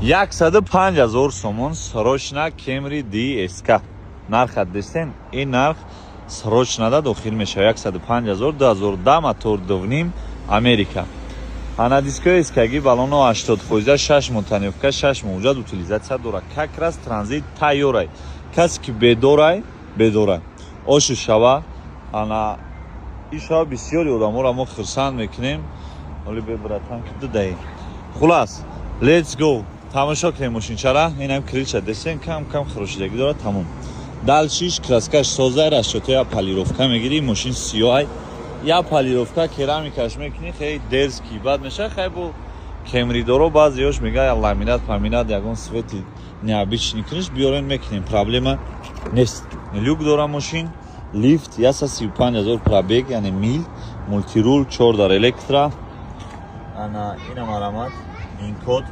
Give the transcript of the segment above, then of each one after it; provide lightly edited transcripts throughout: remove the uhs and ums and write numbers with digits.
105,000 сомон срочна Camry DSK. Нархат дестен, ин нарх срочнада дохил мешава 105,000 2010 мотор довним Америка. Ана дискои эскаги балоно 80%, 6 мотаневка, 6 мавҷад утилизатсия дорад. Как раз транзит тайёрай. Касе ки бедорай, ошу шава. Ана ишава бисёри одаморо мо хурсанд мекунем. Оли бебратам ки дудаи. Хулас, let's go. Тамошо кунем мошинчара. Инам крилча десен кам хурушидаги дорад тамом. Дальшиш краскаш созай расчётоя полировка мегири мошин сиёай. Я полировка керамикаш мекунӣ хеле дерзкий бад меша хай бо Camry доро баъзеёш мегӯяд ламинат паминат ягон свети необычный куниш биёрен мекунем, проблема нест. Люк дора мошин, лифт 135,000 пробег яъне мил, мультирул 4 дар электро. Ана ина марамат ин код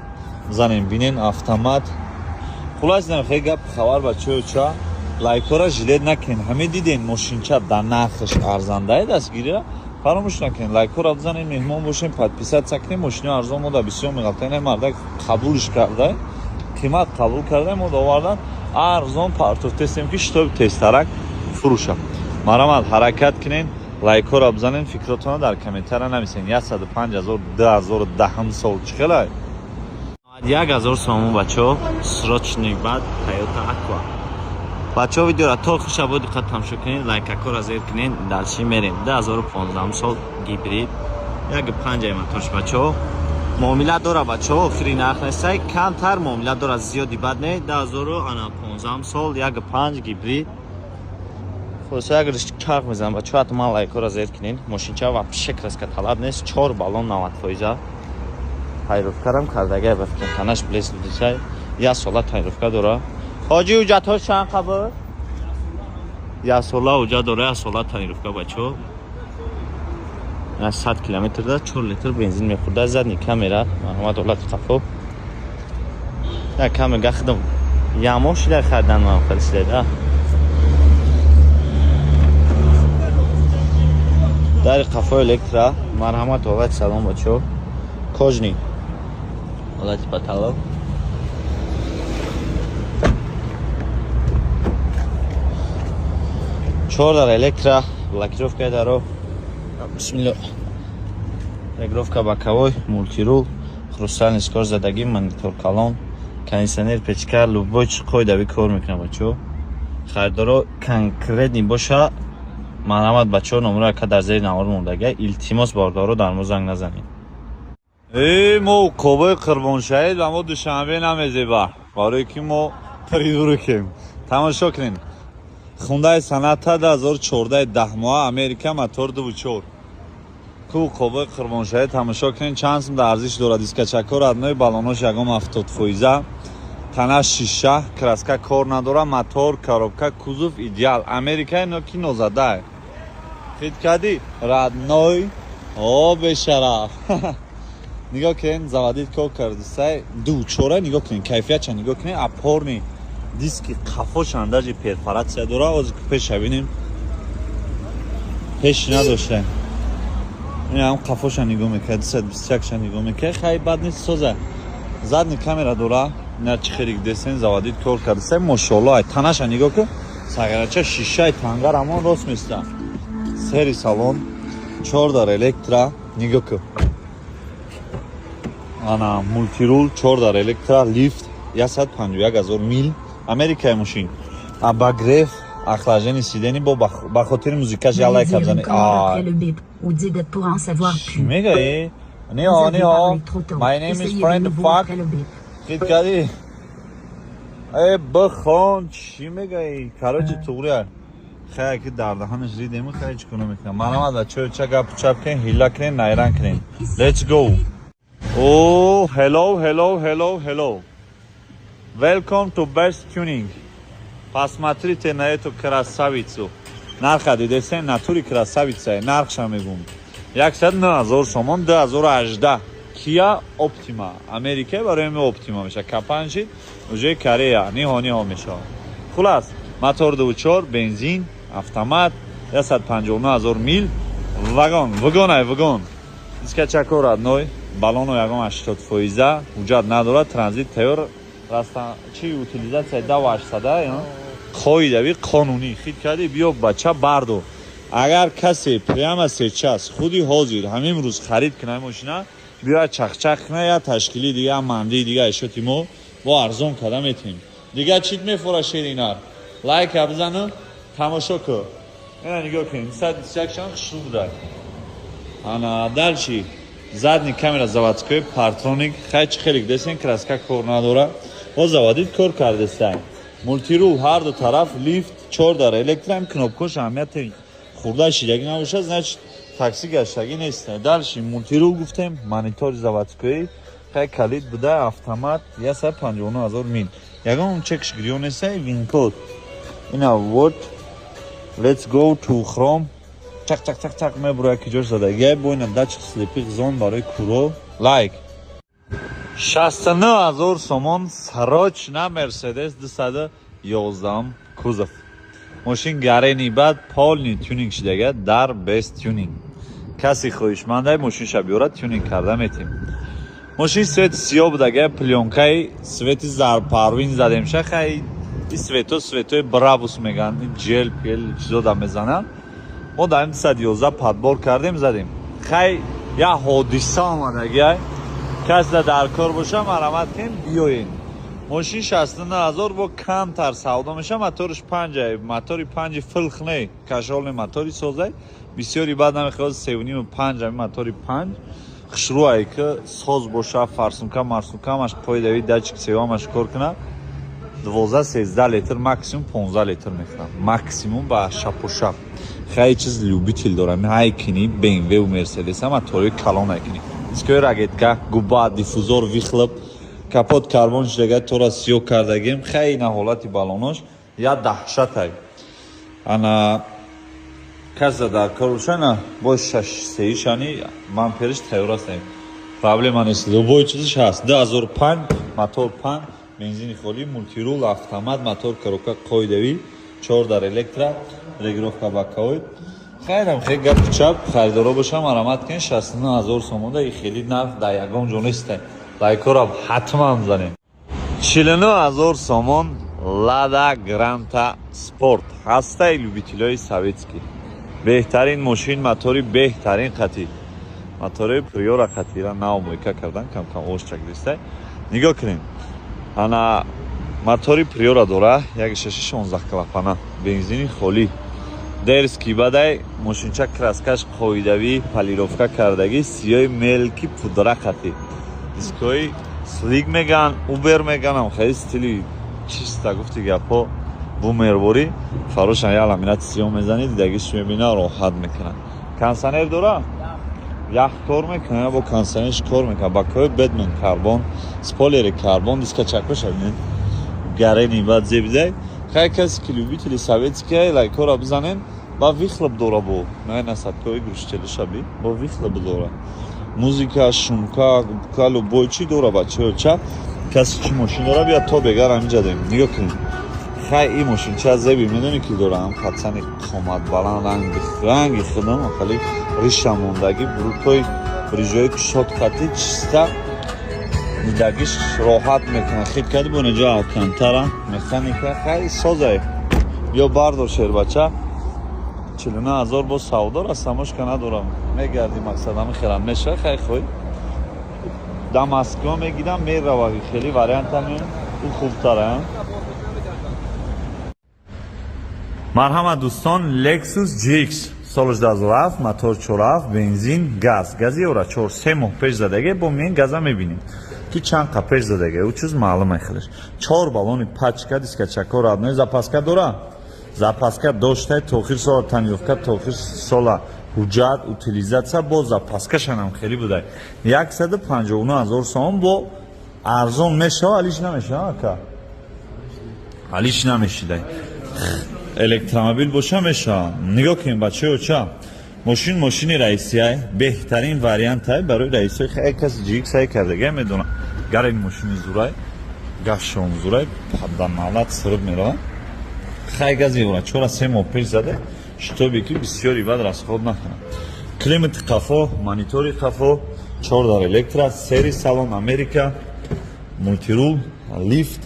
занем бинен автомат. Хулас ина хеле гап хабар бачаёча лайкора жилет накунед. Ҳаме диден мошинча дар нархаш арзандаи дастгирӣ. Фаромӯш накунед лайкора бизанед, меҳмон бошем, подписатсия кунем. Мошини арзон мода бисёр меғалтаем. Марда қабулш карда, қимат қабул карда мод овардан арзон партов тестем ки штоби тестарак фурӯша. Марамат ҳаракат кунед, лайкора бизанед, фикротона дар комментария нависен. 105,000 2010 сол чӣ хелай? 1,000 сомон бачаҳо срочный бад Toyota Aqua. бачаҳо видеоро то хуша бо диққат тамошо кунед, лайкакора зер кунед, далши мерем 2015 сол гибрид 1.5 моторш бачаҳо. муомила дора бачаҳо, охири нарх нестай, камтар муомила дора, зиёди бад не. 2015 сол 1.5 гибрид. хулоса агар чарх мезанам бачаҳо, ҳатман лайкора зер кунед. мошинча вообще краска талаб нест, 4 баллон 90%. тайёровкарам кардагай ба фикр канаш блес дудисай. я сола тайёровка дора. ҳоҷи ҳуҷҷатҳо чанд қабул? 1 сола ҳуҷҷат дора, 1 сола тайёровка бачаҳо. 100 километр да 4 литр бензин мехӯрда. задни камера, маҳмад ҳолати қафо. Я каме гахидам. Ямо шида хардан ман харисида. дари қафо электро, марҳамат ҳолати салом бачаҳо. кожни ҳолати патало. чордар электро, блокировка даро. бисмилло. регулировка боковой, мультирул, хрустальный скорость задагӣ, монитор калон, кондиционер, печка, любой қоидави кор мекунад бачаҳо. харидоро конкретни боша. маълумот бачаҳо номеро ка дар зери навор мондаги. илтимос бордоро дар мо занг назанед. мо кобои қурбоншаҳид ва мо душанбе намезеба. барое ки мо придурукем. тамошо кунед. хундай саната 2014 10 моҳа Америка мотор 2.4. ку қобои қурбоншаҳид тамошо кунед. чанд сум дар арзиш дорад. дискачако раднои балонош ягон 70%. танаш шиша, краска кор надора, мотор, коробка, кузов идеал. Америка ино ки нозадай. хидкади радной о бешараф. нигоҳ кунед, заводид кор кардисай 2.4 нигоҳ кунед, кайфиятша нигоҳ кунед. опорни диски қафошан даже перфорация дора. озик пеша бинем. пеши надоштем. инам қафошан нигоҳ мекард, 221 нигоҳ мекард. хай бад нест соза. задни камера дора. ина чӣ хелик десен заводид кор кардисай. мошоалло ай танаша нигоҳ кун. сагарача шишаи тангар амон рост места. сери салон 4 дар электро нигоҳ кун. ана мультирул 4 дар электро, лифт 151,000 мил. Америкаи мошин. обогрев, охлаждение сидений ба хотири музикаш ялай кардани. мегаи? Ниҳо. My name is friend fuck. хидкади. бхон чӣ мегаи? короче туғрия. хай ки дар даҳанаш ридем, хай чӣ кунам мекунам. маълумот бачаҳо ча гапу чап кунед, ҳилла кунед, найран кунед. Let's go. Oh, hello. Welcome to Best Tuning. Посмотрите на эту красавицу. нарха дидесен, натури красавица. нархша мегум 109,000 сомон 2018. Kia Optima. Америка барои мо Optima меша. капанши уже Корея. ниҳо меша. хулас мотор 2.4 бензин, автомат 159,000 мил. вагон. дискачако радной. балоно ягон 80% ҳуҷҷат надорад, транзит тайёр, растанчи утилизатсия 2800 қоидави қонунӣ хит кардӣ, биё бача бардор. Агар касе прямо сейчас худи ҳозир ҳамин рӯз харид кунад машина, биёяд чахчах кунад, я ташкили дига, манди дига ишоти мо бо арзон када метавонем. Дига чит мефора шеринар? Лайк абзану, тамошо ку. Ина нигоҳ кунед, 121 хушрӯ буда. Ана дальчи задни камера заводской, партроник, хайчи хелик десен, краска кор надора. О заводид кор кардестай. Мультирул ҳар ду тараф, лифт, 4 дар электрам, кнопкош аҳамияти хурда шидаги набошад, значит такси гаштаги нест. Дальши мультирул гуфтем, монитор заводской, хай калид буда, автомат, 159,000 мил. Ягон чекш гирё нестай, вин-код. Ина вот, let's go to Chrome. Чак мебура ки ҷош зада. Гай бойна дачик слепик зон барои куро. Лайк. 69,000 сомон срочна Mercedes 211 кузов. Машин гарени бад полни тюнинг шидага дар best tuning. Каси хоҳишмандай машинша биёрад тюнинг карда метем. Машин свети сиёҳ будага пленкаи свети зарпарвин задемша хай и светои брабус меган ҷел пел чизода мезананд. Мо дар 211 подбор кардем задем. Хай я ҳодиса омадагиай. Касда дар кор боша марамат кунем биёен. Машин 69,000 бо камтар савдо меша, моториш 5, мотори 5 филхне, кашолни мотори созай. Бисёри бад намехоҳад 3.5 5 мотори 5. хушрӯае ки соз боша, фарсунка марсункамаш қоидави датчик севамаш кор кунад. 12-13 литр, максимум 15 литр мехӯрад. Максимум ба шапошап. Хай чиз любитель дорам. Айкини BMW у Mercedes мотори калон айкини. Дискои рагетка, губа, диффузор, вихлоп, капот карбон шидага тора сиёҳ кардагим. Хай на ҳолати балонош я даҳшатай. Ана каса дар корушана бо 6 шани ман периш тайёр астем. Проблема нест. Любой чизиш ҳаст. 2005 мотор 5, бензини холӣ, мультирул, автомат, мотор коробка қоидави, 4 дар электро, регулировка баковой. Хайрам хе гап чап харидоро бошам марамат кунед 69,000 сомон и хеле нарх дар ягон ҷо нестай. Лайкорам ҳатман занем. 49,000 сомон Lada Granta Sport. ҳастай любителои советский. Беҳтарин машин, мотори беҳтарин қатӣ. Мотори приора қатира наомойка кардан, кам ошчак дестай. Нигоҳ кунед. Ана мотори приора дора 1.6 клапана, бензини холӣ. Дерски бадай машинча краскаш қоидави полировка кардаги сиёи мелки пудра қатӣ. Дискои слик меган, убер меганам, хеле стили чиста гуфти гапо бумербори фарошан я ламинат сиёҳ мезанид, дидагиш мебина роҳат мекунад. Кондиционер дора? Ях кор мекунад, бо кондиционерш кор мекунад. Бакои Batman карбон, спойлери карбон, диска чакоша бинед. Гарени бад зебидай. Хай каси ки любители советский лайкора бизанен, ба вихлоп дора бо. Не насадкои грушчелиша би, бо вихлоп дора. Музыка, шумка, калу бойчи дора бачаёча. Каси чи машин дора бия то бегар ҳаминҷа дем. Нигоҳ кунед. Хай ин машинча зеби медони ки дорам, пацани қомат баланд, ранги худам хали риша мондаги бурутои рижои кушод хати чиста дидагиш роҳат мекунад. Хит карди бо неҷо алкантара механика хай созай. Бё бардор шербача 49,000 бо савдор аст, самошка надорам. Мегарди мақсадам хирам меша хай хой. Да Москва мегидам мерава хели вариантами у хубтара. Марҳамат дӯстон, Lexus GX соли 2007, мотор 4, бензин, газ. Гази ора 4-3 моҳ пеш задаге, бо мен газа мебинем ки чанд қа пеш задаге. У чиз маълум мехелеш. 4 балони пачка, диска чако радной, запаска дора. Запаска доштай тохир сола танёвка, тохир сола ҳуҷҷат, утилизатсия бо запаскашанам хеле будай. 159,000 сомон бо арзон мешава, алиш намешава ака? Алиш намешидай. Электромобил боша мешава. Нигоҳ кунед бачаёча. Машини раисиай, беҳтарин вариантай барои раисои хай каси GX кардага медона. Гарин машини зурай, гашон зурай, паданавлад сирб мерава. Хай гази ора 4-3 моҳ пеш заде, шитоби ки бисёри бад расход накунад. Климати қафо, монитори қафо, 4 дар электро, сери салон Америка, мультирул, лифт,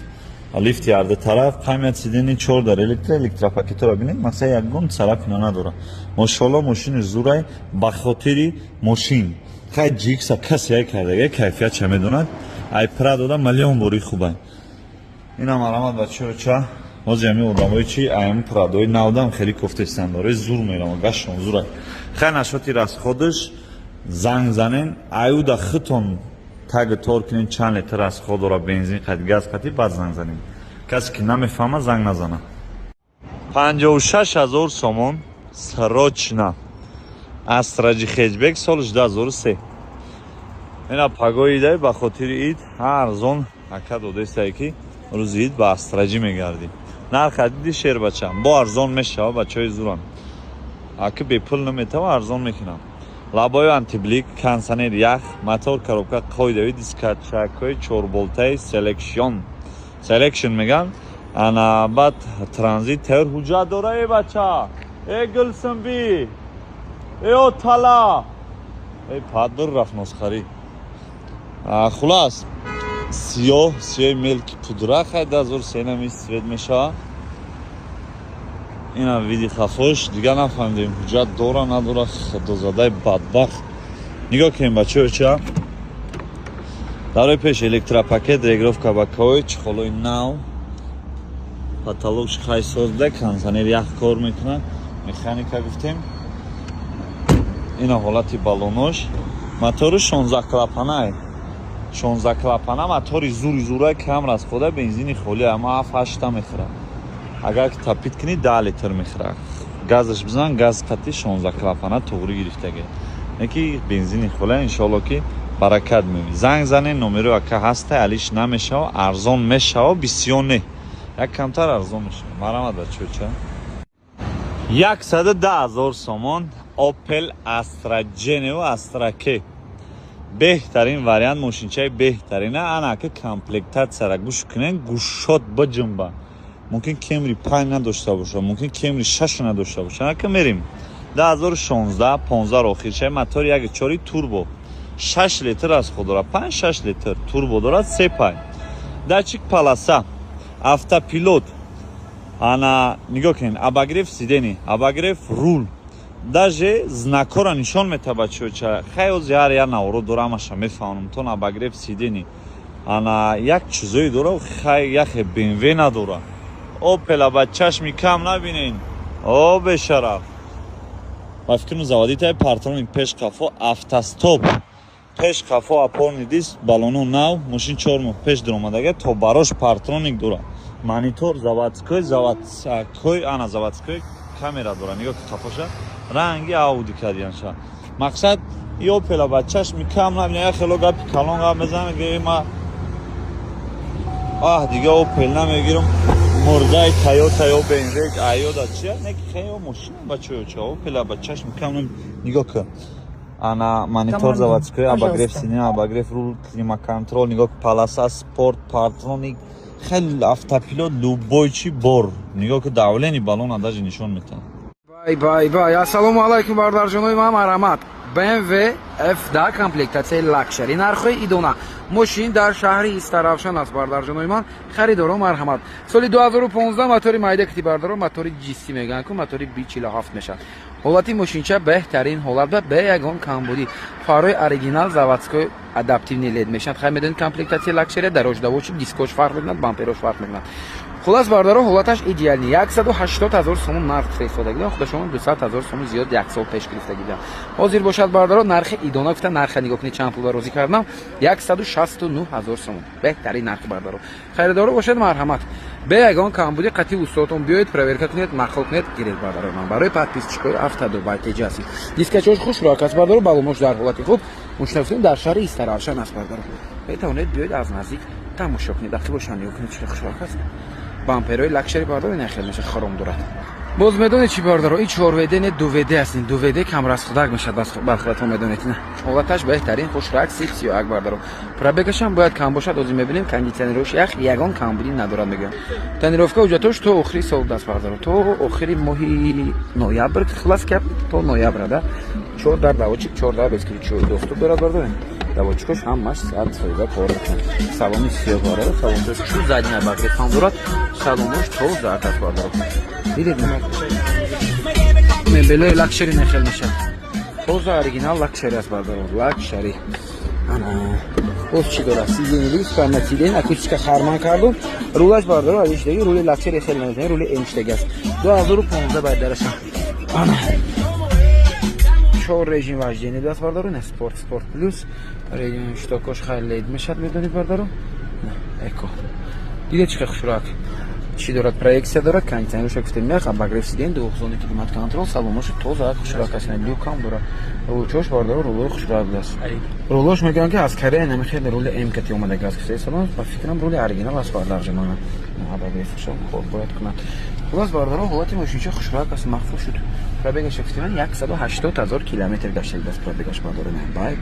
лифти арда тараф, памят сидени 4 дар электро, электропакетро бинед, мақсад ягон царапина надора. Мошалло мошини зурай ба хотири мошин. Хай ҷикса каси яй кардаga кайфият ча медонад. Ай Прадода миллион бори хубай. Ина марамат бачаоча. Ҳозир ҳамин одамои чи айн Прадои навдам хеле кофтестан дора. Зур мерам, гашон зурай. Хай нашоти расходаш занг занен, аюда хитон таг тор кинен чанд литр расход дора бензин қад газ қати баъд занг занен. Касе ки намефаҳма занг назана. 56000 сомон срочна. Астраҷи Хеҷбек соли 2003. Ина пагои дай ба хотири ид арзон ака додестае ки рӯзи ид ба Астраҷи мегарди. Нарха диди шербачам бо арзон мешава бачаҳои зурам. Ака бепул наметава арзон мекунам. Лабои антиблик, кондиционер ях, мотор коробка қоидави дискачакҳои 4болтаи selection меган. Ана баъд транзит тайёр ҳуҷҷат дора е бача. Е Гулсунби. Е Отала. Е падр рафт носхарӣ. Хулас сиёҳ мелки пудра хай 2003 нами свет мешава. Ина види хафош дига нафаҳмидем ҳуҷҷат дора надора худозадаи бадбахт. Нигоҳ кунем бачаҳоча. дарои пеш электропакет регировка ба кой чихолои нав потолокш хай созда кондиционер ях кор мекунад механика гуфтем. Ина ҳолати балонош мотори 16 клапана 16 клапана мотори зури кам расхода бензини холӣ ама 7-8 мехӯрад. Агар ки тапит кунӣ 10 литр мехӯрад. Газаш бизан газ қати 16 клапана туғри гирифтага. Неки бензини холӣ иншоалло ки баракат меояд. Занг занен номеро ака ҳаста алиш намешава арзон мешава бисёр не. Як камтар арзон мешава. Марамат бачаоча. 110000 сомон Opel Astra Genio Astra K. Беҳтарин вариант мошинчаи беҳтарина анака комплектатсияра гӯш кунен гӯшот ба ҷунба. Мумкин Camry 5 надошта боша, мумкин Camry 6 надошта боша. Ака мерим 2016 15 охирчаи мотори 1.4 турбо 6 литр расход дора 5-6 литр турбо дора 3 пай. Датчик полоса автопилот ана нигоҳ кунед обогрев сидени обогрев рул даже знакора нишон мета бачаоча хай ҳозир ҳар як навро дора амаша мефаҳмам тон обогрев сидени ана як чизои дора хай яхе BMW надора. Opel ба чашми кам набинен. О бешараф. Ба фикр заводитаи партроник пешқафо автостоп пешқафо опорни дист балону нав мошин 4 моҳ пеш даромадага то барош партроник дора. Монитор заводской ана заводской камера дора. Нигоҳ ки қафоша ранги ауди кардианша. Мақсад и Opel ба чашми кам набинен. Я хело гапи калон гап мезанам ки ма дига Opel намегирам мурдаи Toyota ё BMW аёда чия неки хеё мошина бачаоча Opel ба чашми кам нигоҳ ки ана монитор заводской обогрев сидени обогрев рул клима контрол нигоҳ ки полоса спорт партроник хеле автопилот любой чи бор нигоҳ ки давлени балона даже нишон метавад. Бай ассалому алайкум бародарҷонои ман марамат. BMW F10 комплектатсияи лакшери нархҳои идона мошин дар шаҳри Истаравшан аст бародарҷонои ман харидоро марҳамат. Соли 2015 мотори майда кити бардаро мотори GC мегӯянд ки мотори B47 мешавад. ҳолати мошинча беҳтарин ҳолат ба бе ягон камбудӣ фарои оригинал заводской адаптивни лед мешавад. хай медонед комплектатсияи лакшери дароҷдавочи дискош фарқ мекунад бамперош фарқ мекунад. хулас бардаро ҳолаташ идеални 180000 сомон нарх фиристодагидан худа шумо 200000 сомон зиёд як сол пеш гирифтагидан ҳозир бошад бардаро нархи идона гуфта нарха нигоҳ кунед чанд пул ба розӣ кардам 169000 сомон беҳтарин нархи бардаро харидоро бошад марҳамат бе ягон камбудӣ қатъи устодон биёед проверка кунед махол кунед гиред бардаро ман барои подписчикои автодубай теҷаси дискачош хушрӯ аст бардаро балонош дар ҳолати хуб мушнафисин дар шаҳри Истаравшан аст бардаро метавонед биёед аз наздик тамошо кунед вақти бошанд нигоҳ кунед чӣ хушрӯ аст бамперои лакшери бардаро нахел меша харом дорад боз медонед чӣ бардаро ин 4WD не 2WD астин 2WD камрасходак мешад бархӯдатҳо медонед ина ҳолаташ беҳтарин хушрак 31 бардаро пробегашам бояд кам бошад ҳозир мебинем кондитсионерош ях ягон камбудӣ надорад мегӯям тонировка ҳуҷҷатош то охири сол даст бардаро то охири моҳи ноябр хулас кап то ноябр да 4 дар давочик 14 бескири 4 доступ дорад бардаро Доводчикош ҳамаш сад соида кор мекунад. Салони сиёҳ салончош чӯ задина багриф ҳам дорад. Салонош тоза акас бардорад. Дидед мебелои лакшери нахел мешад. Тоза оригинал лакшери аст бардорад. Лакшери. Ана боз чӣ дорад? Сидени спарна сиден акустика харман кардум. Рулаш бардорад адиштаги рули лакшери хел мешад. Рули эмштаги аст. 2015 байдараша. Ана 4 режим вождения даст бардору, не спорт плюс. Режим штокош хайлед мешад медонид бардору. Эко. Дидед чӣ хушрак. Чӣ дорад? Проекция дорад, кондитсионер гуфтем меха, багриф сиден, двухзони климат контрол, салонош тоза хушрак аст. Люкам дорад. Рулчош бардору, рулой хушрак аст. Рулош мегӯянд ки аз Корея намехед рули МКТ омадаги аст. Салон ба фикрам рули оригинал аст бардар ҷанона. Абади фашо хоб бояд кунад. Хулос бардору ҳолати мошинча хушрак аст, махфуз шуд. Пробегаш гуфтем 180,000 километр гаштаги аст пробегаш бардору. Бай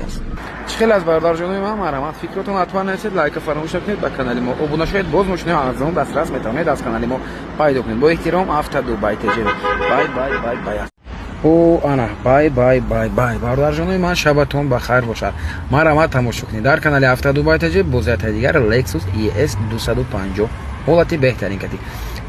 аст. Чӣ хел аст бардар ҷанои ман марҳамат. Фикротон ҳатман насед лайка фаромӯш накунед ба канали мо. Обуна шавед, боз мошини арзон дастрас метавонед аз канали мо пайдо кунед. Бо эҳтиром Авто Дубай ТЖ. Бай. О ана бай. Бардар ҷанои ман шабатон ба хайр бошад. Марҳамат тамошо кунед. Дар канали Авто Дубай ТЖ бозиятаи дигар Lexus ES 250 ҳолати беҳтарин кати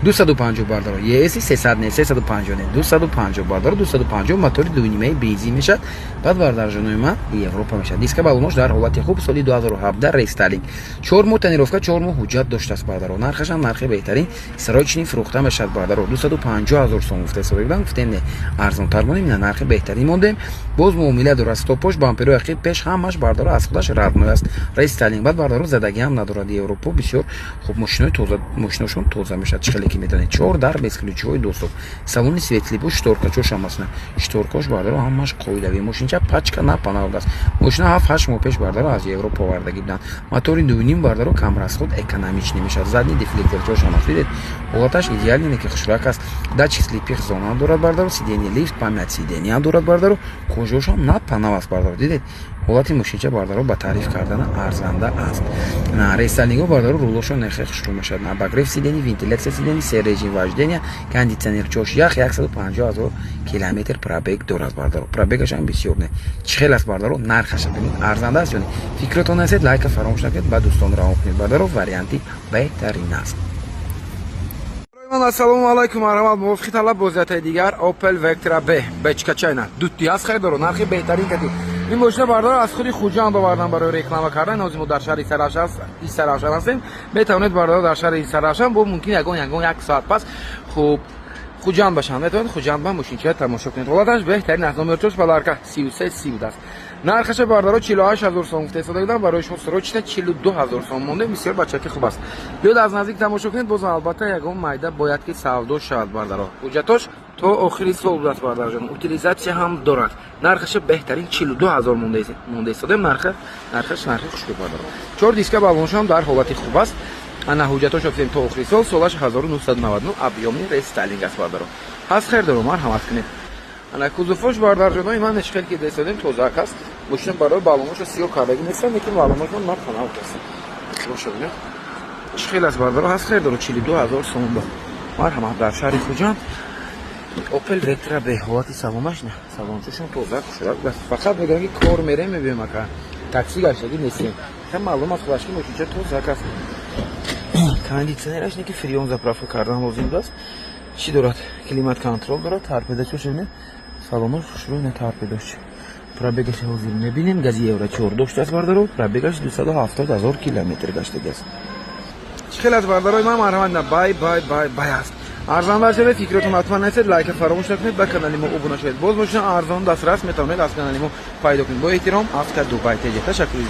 250 бардоро ES 300 не 350 не 250 бардоро 250 мотори 2.5 бензин мешад. Баъд бардар ҷанои ман Европа мешад. Диска балонош дар ҳолати хуб соли 2017 рестайлинг 4 моҳ тонировка 4 моҳ ҳуҷҷат доштааст бардаро. Нархаш ҳам нархи беҳтарин срочни фурӯхта мешад бардаро. 250,000 сом гуфта ҳисоб кардам. Гуфтем не арзонтар монем, ина нархи беҳтарин мондем. Боз муомила дорад. Стопош бамперои ақиб пеш ҳамаш бардаро аз худаш радмои аст. Рестайлинг баъд бардаро задагӣ ҳам надорад. Европа бисёр хуб мошинои тоза, мошиношон тоза мешад. Чӣ ки медонед 4 дар без ключҳои доступ. Салони светлибу шторкачош ҳам аст. Шторкаш бардаро ҳамаш қоидави машинча пачка на панал аст. Машина 7-8 моҳ пеш бардаро аз Европа овардагӣ буданд. Мотори 2.5 бардаро камрасход экономични мешад. Задни дефлекторчош ҳам аст. Дидед ҳолаташ идеал ине ки хушрак аст. Датчик слипих зона дорад бардаро. Сидени лифт памят сидени ҳам дорад бардаро. кожош ҳам на панал аст бардаро. Дидед ҳолати мошинча бардаро ба таъриф кардан арзанда аст. На рестайлинго бардаро рулошо нехе хушрӯ мешад. На багриф сидени вентилятсия сидени се режим вождения кондитсионер чош ях 150,000 километр пробег дорад бардаро. Пробегаш ҳам бисёр не. Чӣ хел аст бардаро? Нархаш бинед арзанда аст ё не? Фикротон насед лайка фаромӯш накунед, ба дӯстон равон кунед. Бардаро варианти беҳтарин аст. Ассалому алайкум марҳамат. мувофиқи талаб бозиятаи дигар Opel Vectra B бечкачайна дутти аст. хайр доро нархи беҳтарин кати ин мошина бардоро аз худи хуҷанд овардан барои реклама кардан. озимо дар шаҳри Исаравшан ҳастем. метавонед бардоро дар шаҳри Исаравшан бо мумкин ягон 1 соат пас хуб хуҷанд башанд. метавонед хуҷанд ба мошинча тамошо кунед. ҳолаташ беҳтарин аст. номерчош баларка 33 будааст. нархаша бардоро 48,000 сом гуфта ҳисоб додам. барои шумо срочна 42,000 сом монде. бисёр бачаки хуб аст. биёд аз наздик тамошо кунед. бозам албатта ягон майда бояд ки савдо шавад бардаро. ҳуҷҷатош то охири сол будааст бардарҷон. утилизатсия ҳам дорад. нархаша беҳтарин 42,000 монда истодем. нархи хушбе бардаро. 4 диска балонаш ҳам дар ҳолати хуб аст. ана ҳуҷҷатош гуфтем то охири сол солаш 1999 объёми рестайлинг аст бардаро. ҳаст хайр доро марҳамат кунед. ана кузуфош бардарҷонои ман нечхел ки дестодем тозак аст. мошина барои балоношо сиёҳ кардаги нестам, лекин балоношон на панал аст. боша бинед чӣ хел аст бардаро. ҳаст хайр доро 42,000 сом ба марҳамат. дар шаҳри хуҷанд Opel Vectra B ҳолати салонаш не салончошон тозак хушрак аст. фақат мегӯям ки кор мерем мебиём ака такси гаштагӣ нестем. ҳам маълум аст худаш ки мошинча тозак аст. кондитсионераш не ки фрион заправка кардан лозим аст. чӣ дорад? климат контрол дорад. тарпедачош бинед салонош хушрӯй не тарпедаш. пробегаш ҳозир мебинем. гази евро 4 доштааст бардаро. пробегаш 270,000 километр гаштагиаст. чӣ хел аст бардарои ман марҳамат на бай аст. арзанда шавед. фикротон ҳатман насед лайка фаромӯш накунед. ба канали мо обуна шавед. боз мошина арзон дастрас метавонед аз канали мо пайдо кунед. бо эҳтиром Авто Дубай ТЖ. ташаккур.